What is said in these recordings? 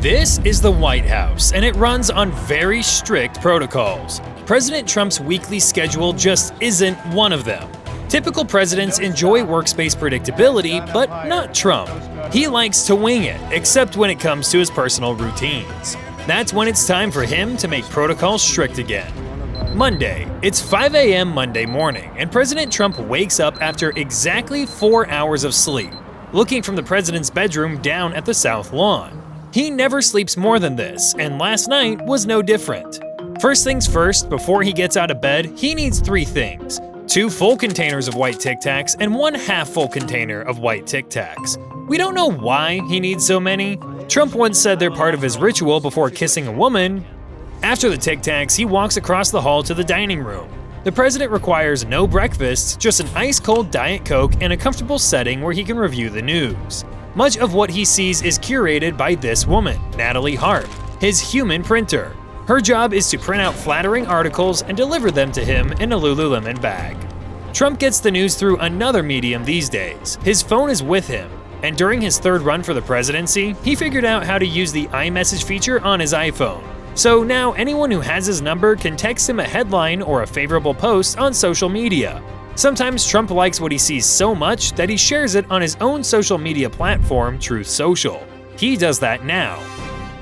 This is the White House, and it runs on very strict protocols. President Trump's weekly schedule just isn't one of them. Typical presidents enjoy workspace predictability, but not Trump. He likes to wing it, except when it comes to his personal routines. That's when it's time for him to make protocols strict again. Monday. It's 5 a.m. Monday morning, and President Trump wakes up after exactly 4 hours of sleep, looking from the president's bedroom down at the South Lawn. He never sleeps more than this, and last night was no different. First things first, before he gets out of bed, he needs 3 things: 2 full containers of white Tic Tacs and 1 half-full container of white Tic Tacs. We don't know why he needs so many. Trump once said they're part of his ritual before kissing a woman. After the Tic Tacs, he walks across the hall to the dining room. The president requires no breakfast, just an ice-cold Diet Coke and a comfortable setting where he can review the news. Much of what he sees is curated by this woman, Natalie Harp, his human printer. Her job is to print out flattering articles and deliver them to him in a Lululemon bag. Trump gets the news through another medium these days. His phone is with him, and during his 3rd run for the presidency, he figured out how to use the iMessage feature on his iPhone. So now anyone who has his number can text him a headline or a favorable post on social media. Sometimes Trump likes what he sees so much that he shares it on his own social media platform, Truth Social. He does that now.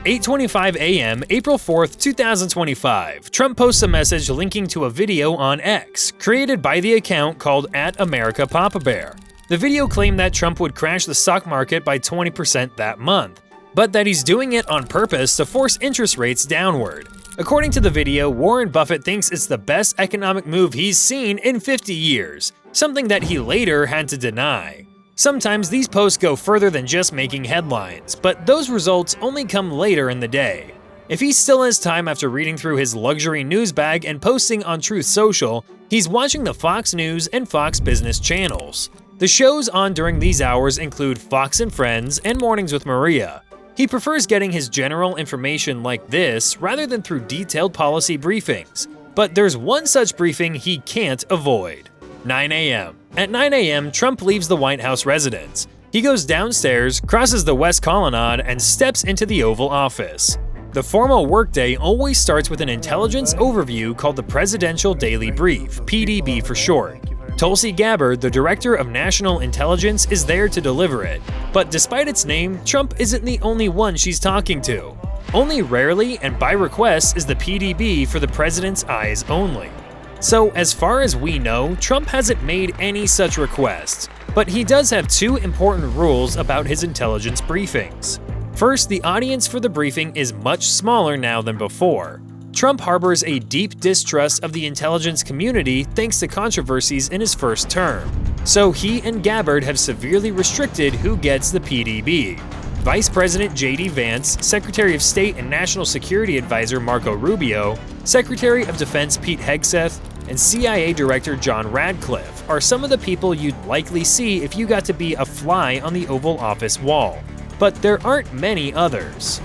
8:25 a.m., April 4th, 2025, Trump posts a message linking to a video on X, created by the account called @AmericaPapaBear. The video claimed that Trump would crash the stock market by 20% that month, but that he's doing it on purpose to force interest rates downward. According to the video, Warren Buffett thinks it's the best economic move he's seen in 50 years, something that he later had to deny. Sometimes these posts go further than just making headlines, but those results only come later in the day. If he still has time after reading through his luxury news bag and posting on Truth Social, he's watching the Fox News and Fox Business channels. The shows on during these hours include Fox and Friends and Mornings with Maria. He prefers getting his general information like this rather than through detailed policy briefings. But there's one such briefing he can't avoid. 9 a.m. At 9 a.m., Trump leaves the White House residence. He goes downstairs, crosses the West Colonnade, and steps into the Oval Office. The formal workday always starts with an intelligence overview called the Presidential Daily Brief, PDB for short. Tulsi Gabbard, the Director of National Intelligence, is there to deliver it. But despite its name, Trump isn't the only one she's talking to. Only rarely and by request is the PDB for the president's eyes only. So as far as we know, Trump hasn't made any such requests. But he does have 2 important rules about his intelligence briefings. First, the audience for the briefing is much smaller now than before. Trump harbors a deep distrust of the intelligence community thanks to controversies in his first term. So he and Gabbard have severely restricted who gets the PDB. Vice President J.D. Vance, Secretary of State and National Security Advisor Marco Rubio, Secretary of Defense Pete Hegseth, and CIA Director John Radcliffe are some of the people you'd likely see if you got to be a fly on the Oval Office wall. But there aren't many others.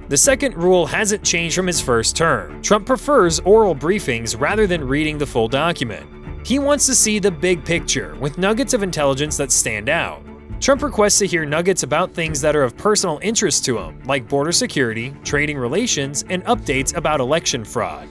The second rule hasn't changed from his first term. Trump prefers oral briefings rather than reading the full document. He wants to see the big picture, with nuggets of intelligence that stand out. Trump requests to hear nuggets about things that are of personal interest to him, like border security, trading relations, and updates about election fraud.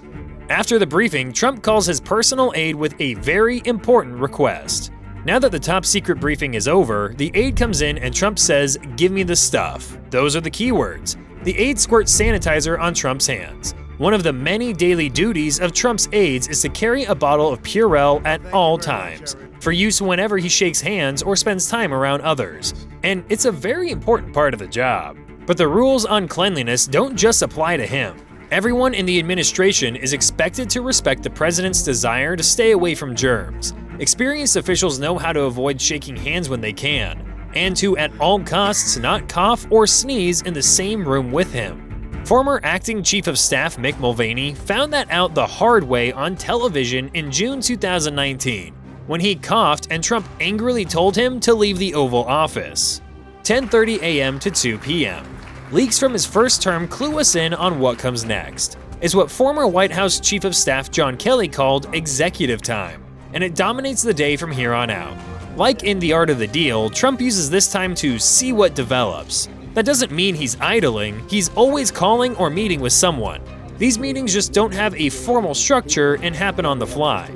After the briefing, Trump calls his personal aide with a very important request. Now that the top secret briefing is over, the aide comes in and Trump says, "Give me the stuff." Those are the keywords. The aide squirts sanitizer on Trump's hands. One of the many daily duties of Trump's aides is to carry a bottle of Purell at all times, for use whenever he shakes hands or spends time around others. And it's a very important part of the job. But the rules on cleanliness don't just apply to him. Everyone in the administration is expected to respect the president's desire to stay away from germs. Experienced officials know how to avoid shaking hands when they can, and to at all costs not cough or sneeze in the same room with him. Former acting Chief of Staff Mick Mulvaney found that out the hard way on television in June 2019, when he coughed and Trump angrily told him to leave the Oval Office. 10:30 a.m. to 2 p.m. Leaks from his first term clue us in on what comes next. It's what former White House Chief of Staff John Kelly called executive time, and it dominates the day from here on out. Like in The Art of the Deal, Trump uses this time to see what develops. That doesn't mean he's idling, he's always calling or meeting with someone. These meetings just don't have a formal structure and happen on the fly.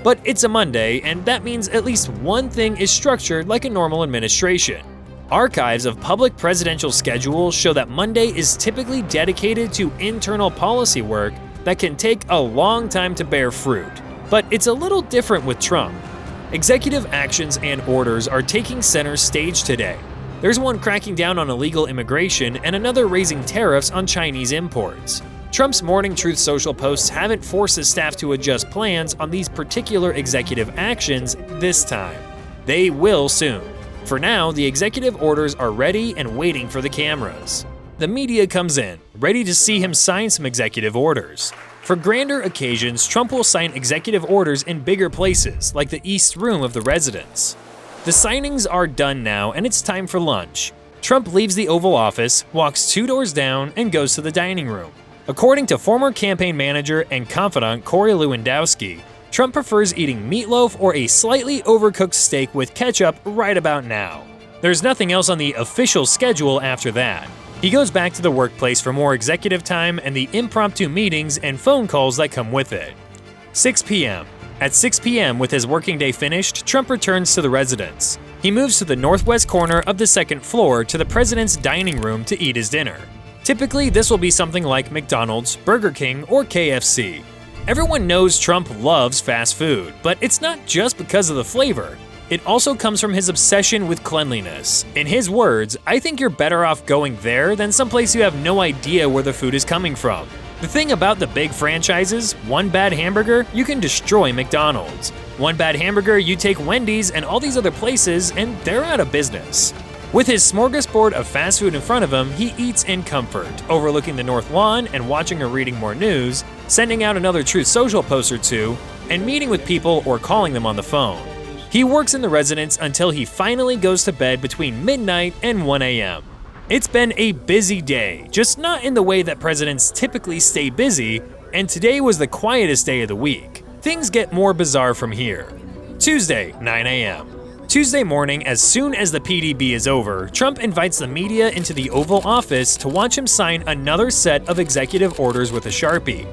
But it's a Monday, and that means at least one thing is structured like a normal administration. Archives of public presidential schedules show that Monday is typically dedicated to internal policy work that can take a long time to bear fruit. But it's a little different with Trump. Executive actions and orders are taking center stage today. There's one cracking down on illegal immigration and another raising tariffs on Chinese imports. Trump's Morning Truth Social posts haven't forced his staff to adjust plans on these particular executive actions this time. They will soon. For now, the executive orders are ready and waiting for the cameras. The media comes in, ready to see him sign some executive orders. For grander occasions, Trump will sign executive orders in bigger places, like the East Room of the residence. The signings are done now, and it's time for lunch. Trump leaves the Oval Office, walks 2 doors down, and goes to the dining room. According to former campaign manager and confidant Corey Lewandowski, Trump prefers eating meatloaf or a slightly overcooked steak with ketchup right about now. There's nothing else on the official schedule after that. He goes back to the workplace for more executive time and the impromptu meetings and phone calls that come with it. 6 p.m. At 6 p.m., with his working day finished, Trump returns to the residence. He moves to the northwest corner of the second floor to the president's dining room to eat his dinner. Typically, this will be something like McDonald's, Burger King, or KFC. Everyone knows Trump loves fast food, but it's not just because of the flavor. It also comes from his obsession with cleanliness. In his words, "I think you're better off going there than someplace you have no idea where the food is coming from." The thing about the big franchises, one bad hamburger, you can destroy McDonald's. One bad hamburger, you take Wendy's and all these other places, and they're out of business. With his smorgasbord of fast food in front of him, he eats in comfort, overlooking the North Lawn and watching or reading more news, sending out another Truth Social post or two, and meeting with people or calling them on the phone. He works in the residence until he finally goes to bed between midnight and 1 a.m. It's been a busy day, just not in the way that presidents typically stay busy, and today was the quietest day of the week. Things get more bizarre from here. Tuesday, 9 a.m. Tuesday morning, as soon as the PDB is over, Trump invites the media into the Oval Office to watch him sign another set of executive orders with a Sharpie.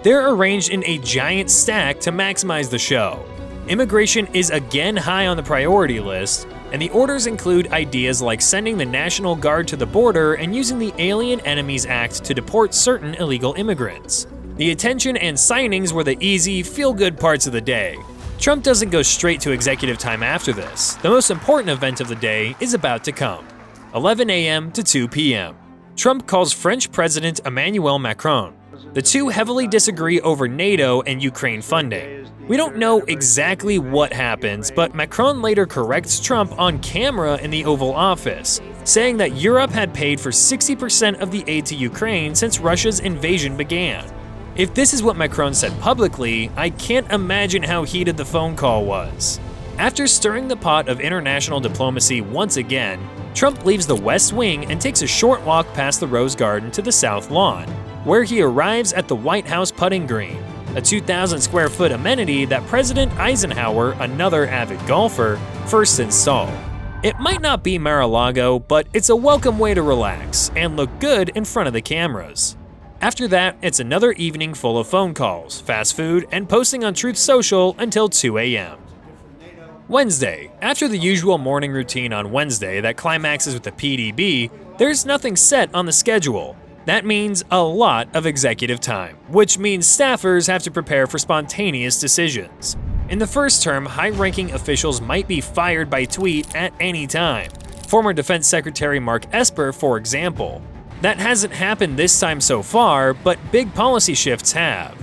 They're arranged in a giant stack to maximize the show. Immigration is again high on the priority list, and the orders include ideas like sending the National Guard to the border and using the Alien Enemies Act to deport certain illegal immigrants. The attention and signings were the easy, feel-good parts of the day. Trump doesn't go straight to executive time after this. The most important event of the day is about to come. 11 a.m. to 2 p.m. Trump calls French President Emmanuel Macron. The two heavily disagree over NATO and Ukraine funding. We don't know exactly what happens, but Macron later corrects Trump on camera in the Oval Office, saying that Europe had paid for 60% of the aid to Ukraine since Russia's invasion began. If this is what Macron said publicly, I can't imagine how heated the phone call was. After stirring the pot of international diplomacy once again, Trump leaves the West Wing and takes a short walk past the Rose Garden to the South Lawn, where he arrives at the White House putting green, a 2,000 square foot amenity that President Eisenhower, another avid golfer, first installed. It might not be Mar-a-Lago, but it's a welcome way to relax and look good in front of the cameras. After that, it's another evening full of phone calls, fast food, and posting on Truth Social until 2 a.m. Wednesday. After the usual morning routine on Wednesday that climaxes with the PDB, there's nothing set on the schedule. That means a lot of executive time, which means staffers have to prepare for spontaneous decisions. In the first term, high-ranking officials might be fired by tweet at any time. Former Defense Secretary Mark Esper, for example. That hasn't happened this time so far, but big policy shifts have.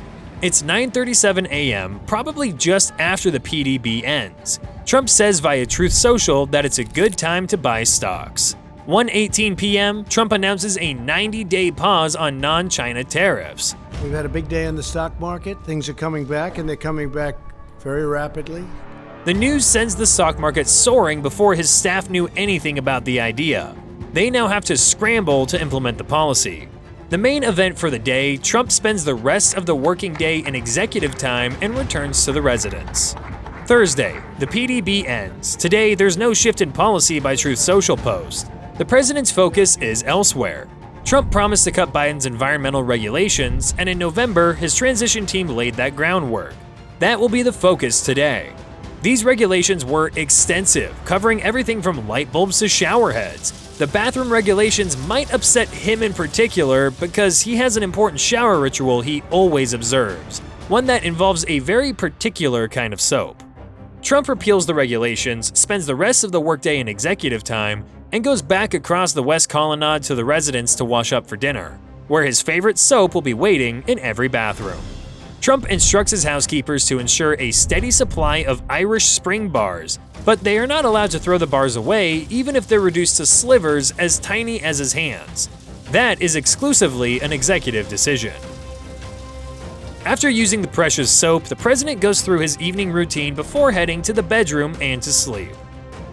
It's 9:37 a.m., probably just after the PDB ends. Trump says via Truth Social that it's a good time to buy stocks. 1:18 p.m., Trump announces a 90-day pause on non-China tariffs. We've had a big day in the stock market. Things are coming back, and they're coming back very rapidly. The news sends the stock market soaring before his staff knew anything about the idea. They now have to scramble to implement the policy. The main event for the day, Trump spends the rest of the working day in executive time and returns to the residence. Thursday, the PDB ends. Today, there's no shift in policy by Truth Social post. The president's focus is elsewhere. Trump promised to cut Biden's environmental regulations, and in November, his transition team laid that groundwork. That will be the focus today. These regulations were extensive, covering everything from light bulbs to shower heads. The bathroom regulations might upset him in particular because he has an important shower ritual he always observes, one that involves a very particular kind of soap. Trump repeals the regulations, spends the rest of the workday in executive time, and goes back across the West Colonnade to the residence to wash up for dinner, where his favorite soap will be waiting in every bathroom. Trump instructs his housekeepers to ensure a steady supply of Irish Spring bars, but they are not allowed to throw the bars away even if they're reduced to slivers as tiny as his hands. That is exclusively an executive decision. After using the precious soap, the president goes through his evening routine before heading to the bedroom and to sleep.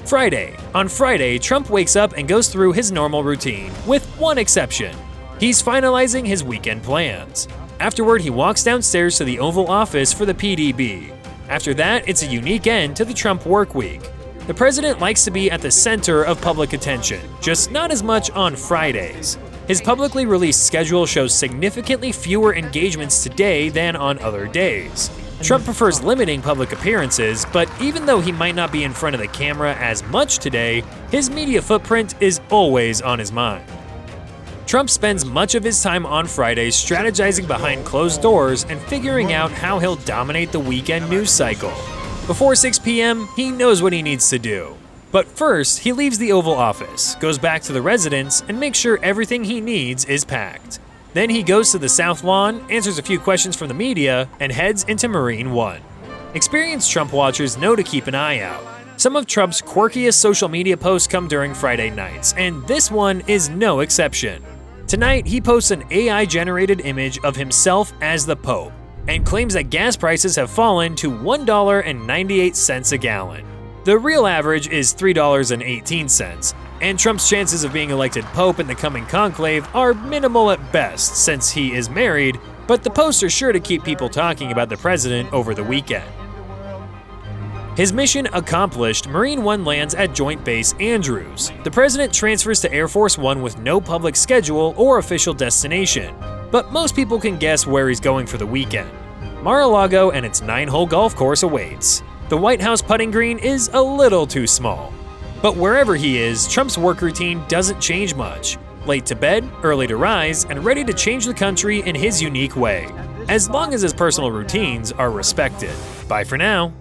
Friday. On Friday, Trump wakes up and goes through his normal routine, with one exception. He's finalizing his weekend plans. Afterward, he walks downstairs to the Oval Office for the PDB. After that, it's a unique end to the Trump work week. The president likes to be at the center of public attention, just not as much on Fridays. His publicly released schedule shows significantly fewer engagements today than on other days. Trump prefers limiting public appearances, but even though he might not be in front of the camera as much today, his media footprint is always on his mind. Trump spends much of his time on Fridays strategizing behind closed doors and figuring out how he'll dominate the weekend news cycle. Before 6 p.m., he knows what he needs to do. But first, he leaves the Oval Office, goes back to the residence, and makes sure everything he needs is packed. Then he goes to the South Lawn, answers a few questions from the media, and heads into Marine One. Experienced Trump watchers know to keep an eye out. Some of Trump's quirkiest social media posts come during Friday nights, and this one is no exception. Tonight, he posts an AI-generated image of himself as the Pope, and claims that gas prices have fallen to $1.98 a gallon. The real average is $3.18, and Trump's chances of being elected Pope in the coming conclave are minimal at best since he is married, but the posts are sure to keep people talking about the president over the weekend. His mission accomplished, Marine One lands at Joint Base Andrews. The president transfers to Air Force One with no public schedule or official destination, but most people can guess where he's going for the weekend. Mar-a-Lago and its 9-hole golf course awaits. The White House putting green is a little too small. But wherever he is, Trump's work routine doesn't change much. Late to bed, early to rise, and ready to change the country in his unique way, as long as his personal routines are respected. Bye for now.